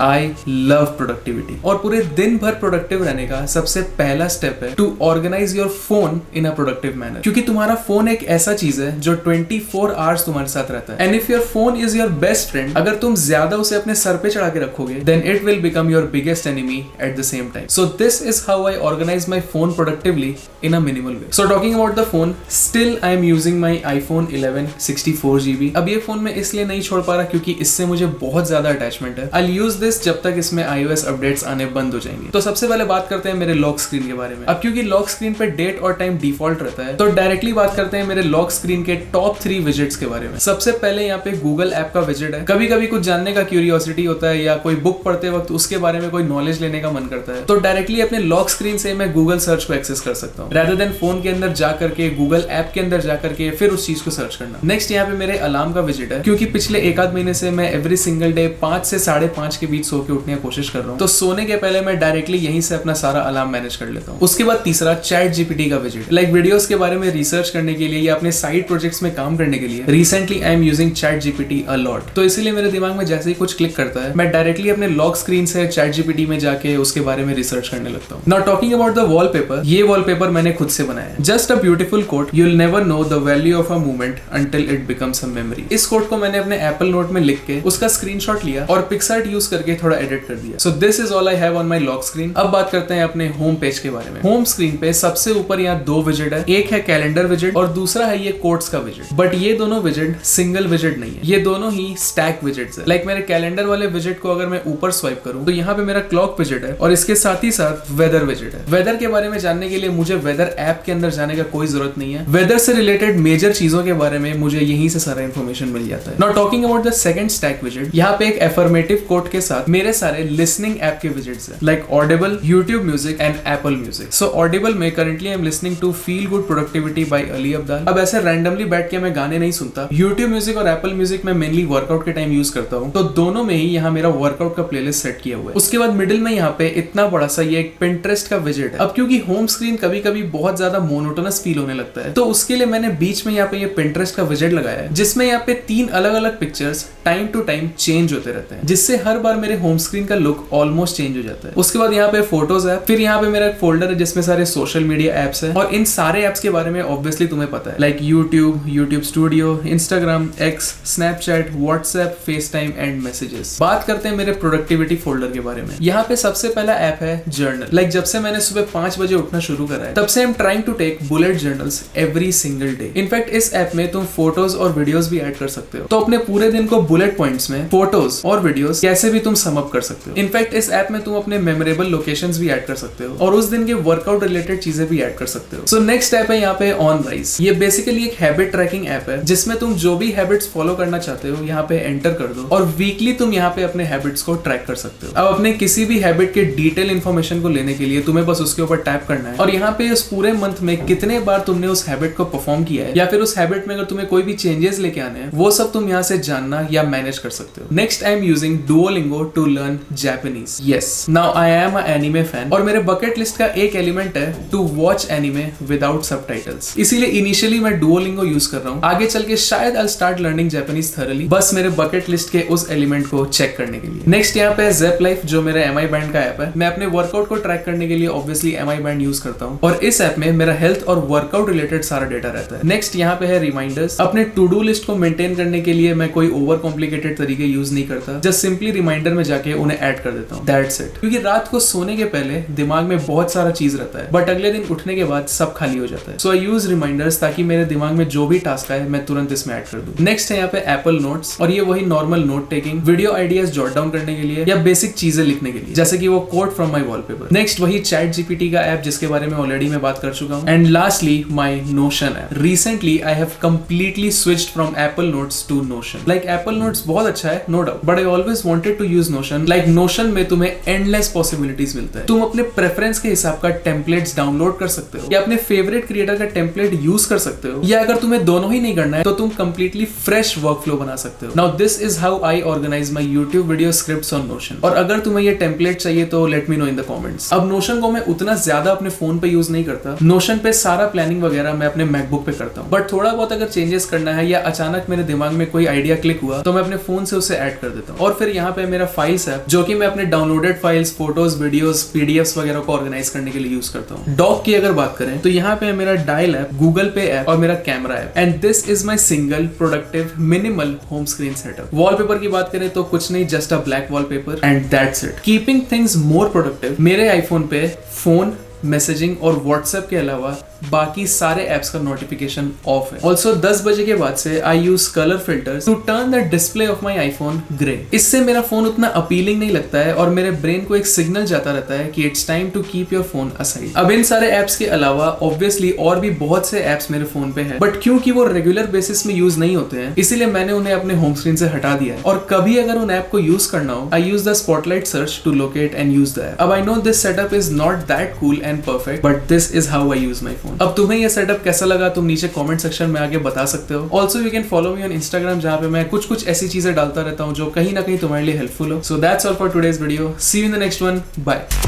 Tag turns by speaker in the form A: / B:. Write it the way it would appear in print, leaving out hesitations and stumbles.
A: I love productivity और पूरे दिन भर प्रोडक्टिव रहने का सबसे पहला स्टेप है to organise your phone in a productive manner, क्योंकि तुम्हारा फोन एक ऐसा चीज है जो 24 आवर्स तुम्हारे साथ रहता है। And if your phone is your best friend, अगर तुम ज्यादा उसे अपने सर पे चढ़ा के रखोगे then it will become your biggest enemy at the same time. So this is how I organise my phone productively in a minimal way. So talking about the phone, still I am using my iPhone 11 64GB। अब ये phone मैं इसलिए नहीं छोड़ पा रहा क्योंकि इससे मुझे बहुत ज्यादा अटैचमेंट है। आई यूज दिस जब तक इसमें iOS अपडेट्स आने बंद हो जाएंगे। तो सबसे पहले बात करते हैं मेरे लॉक स्क्रीन के बारे में। अब क्योंकि लॉक स्क्रीन पे डेट और टाइम डिफॉल्ट रहता है, तो डायरेक्टली बात करते हैं मेरे लॉक स्क्रीन के टॉप 3 विजेट्स के बारे में। सबसे पहले यहाँ पे गूगल ऐप का विजेट है। कभी कभी कुछ जानने का क्यूरियोसिटी होता है या कोई बुक पढ़ते वक्त उसके बारे में कोई नॉलेज लेने का मन करता है, तो डायरेक्टली अपने लॉक स्क्रीन से मैं गूगल सर्च को एक्सेस कर सकता हूँ, rather than फोन के अंदर जाकर के गूगल ऐप के अंदर जाकर के फिर उस चीज को सर्च करना। नेक्स्ट यहाँ पे मेरे अलार्म का विजेट है, क्योंकि पिछले एक आध महीने से मैं एवरी सिंगल डे 5 से 5:30 के बीच सो के उठने की कोशिश कर रहा हूँ। तो सोने के पहले मैं डायरेक्टली यहीं से अपना सारा अलार्म मैनेज कर लेता हूँ। उसके बाद तीसरा चैट जीपीटी का विजेट, लाइक वीडियोस के बारे में रिसर्च करने के लिए या अपने साइड प्रोजेक्ट्स में काम करने के लिए recently I am using chat GPT a lot. तो इसीलिए मेरे दिमाग में जैसे ही कुछ क्लिक करता है मैं डायरेक्टली अपने लॉक स्क्रीन से चैट जीपीटी में जाके उसके बारे में रिसर्च करने लगता हूँ। Now talking about the wallpaper, ये वॉलपेपर मैंने खुद से बनाया है। Just a beautiful quote, you will never know the value of a moment until it becomes a memory. इस कोट को मैंने अपने एप्पल नोट में लिख के उसका स्क्रीनशॉट लिया और पिक्सआर्ट यूज करके थोड़ा एडिट कर दिया। सो this is all I have on my lock screen. अब बात करते हैं अपने होम पेज के बारे में। होम स्क्रीन पे सबसे ऊपर यहाँ 2 विजेट है, एक है कैलेंडर विजेट और दूसरा है ये कोट्स का विजेट। बट ये दोनों विजेट सिंगल विजेट नहीं है, ये दोनों ही स्टैक विजेट्स है। लाइक मेरे कैलेंडर वाले विजेट को अगर मैं ऊपर स्वाइप करूं तो यहाँ पे मेरा क्लॉक विजेट है और इसके साथ ही साथ वेदर विजेट है। वेदर के बारे में जानने के लिए मुझे वेदर ऐप के अंदर जाने का कोई जरूरत नहीं है। वेदर से रिलेटेड मेजर चीजों के बारे में मुझे यहीं से सारा इन्फॉर्मेशन मिल जाता है। Now talking about the second stack विजेट, यहाँ पे एक एफर्मेटिव कोट के साथ मेरे सारे लिसनिंग ऐप के विजेट्स हैं, like Audible, YouTube music and Apple music. So Audible में currently I am listening to feel good productivity by Ali Abdaal. अब ऐसे रैंडमली बैठ के मैं गाने नहीं सुनता। यूट्यूब म्यूजिक और एप्पल म्यूजिक में मेनली वर्कआउट के टाइम यूज करता हूँ, तो दोनों में ही यहाँ मेरा वर्कआउट का प्लेलिस्ट सेट किया हुआ है। उसके बाद मिडिल में यहाँ पे इतना बड़ा सा ये एक पिंटरेस्ट का विजेट है। अब क्योंकि होम स्क्रीन कभी कभी बहुत ज्यादा मोनोटोनस फील होने लगता है, तो उसके लिए मैंने बीच में यहाँ पे ये पिंटरेस्ट का विजेट लगाया है, जिसमें यहाँ पे 3 अलग अलग pictures time to time change होते रहते हैं, जिससे हर बार मेरे होम स्क्रीन का लुक ऑलमोस्ट चेंज हो जाता है। उसके बाद यहाँ पे फोटोज है, फिर यहाँ पे मेरा एक फोल्डर है जिसमें सारे सोशल मीडिया एप्स है, और इन सारे एप्स के बारे में ऑब्वियसली तुम्हें पता है, like YouTube studio, Instagram, x, Snapchat, WhatsApp, face time and messages. बात करते हैं मेरे प्रोडक्टिविटी फोल्डर के बारे में। यहाँ पे सबसे पहला ऐप है जर्नल। लाइक जब से मैंने सुबह 5 बजे उठना शुरू करा है, तब से I am trying to take bullet journals every single day. In fact इस ऐप में तुम फोटोज और वीडियोस भी ऐड कर सकते हो, तो अपने पूरे दिन को बुलेट पॉइंट्स में फोटोज और वीडियोस कैसे भी तुम सम अप कर सकते हो। इनफैक्ट इस ऐप में तुम अपने मेमोरेबल लोकेशंस भी ऐड कर सकते हो और उस दिन के वर्कआउट रिलेटेड चीजें भी ऐड कर सकते हो। सो नेक्स्ट ऐप है यहाँ पे ऑनराइज। ये बेसिकली एक हैबिट ट्रैकिंग ऐप है, जिसमें तुम जो भी हैबिट्स फॉलो करना चाहते हो यहाँ पे एंटर कर दो और वीकली तुम यहाँ पे अपने हैबिट्स को ट्रैक कर सकते हो। अब अपने किसी भी हैबिट के डिटेल इन्फॉर्मेशन को लेने के लिए तुम्हें बस उसके ऊपर टैप करना है और यहाँ पे इस पूरे मंथ में कितने बार तुमने उस हैबिट को परफॉर्म किया है, या फिर उस हैबिट में अगर तुम्हें कोई भी चेंजेस लेके आने हैं, वो सब तुम यहाँ से जानना या मैनेज कर सकते हो। Next I am using Duolingo to learn Japanese. Yes, now I am a anime fan और मेरे बकेट लिस्ट का एक एलिमेंट है to watch anime without subtitles. इसीलिए इनिशियली मैं डुओलिंगो यूज कर रहा हूँ। आगे चल के शायद I start learning Japanese thoroughly, बस मेरे बकेट लिस्ट के उस एलिमेंट को चेक करने के लिए। नेक्स्ट यहाँ पे ज़ेप लाइफ, जो मेरा एमआई बैंड का ऐप है। मैं अपने वर्कआउट को ट्रैक करने के लिए ऑब्वियसली एमआई बैंड यूज करता हूँ और इस ऐप में मेरा हेल्थ और वर्कआउट रिलेटेड सारा डेटा रहता है। नेक्स्ट यहाँ पे है रिमाइंडर्स। अपने टू डू लिस्ट को मेंटेन करने के लिए मैं कोई ओवर कॉम्प्लिकेटेड तरीके यूज नहीं करता, जस्ट सिंपली रिमाइंडर में जाके उन्हें ऐड कर देता हूँ। That's it. क्योंकि रात को सोने के पहले दिमाग में बहुत सारा चीज रहता है, बट अगले दिन उठने के बाद सब खाली हो जाता है। सो आई यूज रिमाइंडर्स ताकि मेरे दिमाग में जो भी टास्क आए मैं तुरंत इसमें ऐड कर दूं। नेक्स्ट है यहाँ पे एप्पल नोट्स, और ये वही normal note taking, video ideas jot down करने के लिए या बेसिक चीजें लिखने के लिए, जैसे कि वो quote from my wallpaper. Next वही चैट जीपीटी का ऐप जिसके बारे में ऑलरेडी मैं बात कर चुका हूँ। And lastly my Notion app. Recently I have completely switched from Apple Notes to Notion. Like Apple Notes बहुत अच्छा है, no doubt, but I always wanted to use Notion. Like Notion में तुम्हें एंडलेस पॉसिबिलिटीज मिलता है। तुम अपने preference के हिसाब का टेम्पलेट्स डाउनलोड कर सकते हो या अपने फेवरेट क्रिएटर का टेम्पलेट यूज कर सकते हो, या अगर तुम्हें दोनों ही नहीं करना है तो तुम कंप्लीटली फ्रेश वर्कफ्लो बना सकते हो। Now this is how I organise my YouTube video scripts on Notion. और अगर तुम्हें ये टेम्पलेट चाहिए तो let me know in the comments. अब नोशन को मैं उतना ज्यादा अपने फोन पे यूज नहीं करता। नोशन पे सारा प्लानिंग वगैरह मैं अपने मैकबुक पे करता हूँ, बट थोड़ा बहुत अगर चेंजेस करना है या अचानक मेरे दिमाग में कोई आइडिया क्लिक हुआ तो मैं अपने फोन से उसे ऐड कर देता हूँ। और फिर यहाँ पे मेरा फाइल्स ऐप, जो कि मैं अपने downloaded files, photos, videos, PDFs वगैरह को ऑर्गेनाइज करने के लिए यूज करता हूँ। डॉक की अगर बात करें तो यहाँ पे मेरा डायल ऐप, गूगल पे ऐप और मेरा camera app, and this is my single productive minimal home screen setup. Wallpaper की बात करें तो कुछ नहीं, just a black wallpaper and that's it. Keeping things more productive, मेरे आईफोन पे फोन, मैसेजिंग और व्हाट्सएप के अलावा बाकी सारे एप्स का नोटिफिकेशन ऑफ है। ऑल्सो 10 बजे के बाद से I use colour filters to turn the display of my iPhone grey. इससे मेरा फोन उतना अपीलिंग नहीं लगता है और मेरे ब्रेन को एक सिग्नल जाता रहता है कि it's time to keep your phone aside. अब इन सारे एप्स के अलावा ऑब्वियसली और भी बहुत से एप्स मेरे फोन पे है, बट क्योंकि वो रेगुलर बेसिस में यूज नहीं होते हैं, इसीलिए मैंने उन्हें अपने होम स्क्रीन से हटा दिया है। और कभी अगर उन ऐप को यूज करना हो, I use the spotlight search to locate and use the app. अब I know this setup is not that cool and perfect, but this is how I use my phone. अब तुम्हें यह setup कैसा लगा तुम नीचे कमेंट सेक्शन में आके बता सकते हो। Also you can follow me on Instagram, जहां पे मैं कुछ ऐसी चीजें डालता रहता हूं जो कहीं ना कहीं तुम्हारे लिए हेल्पफुल हो। So that's all for today's video. See you in the next one. Bye.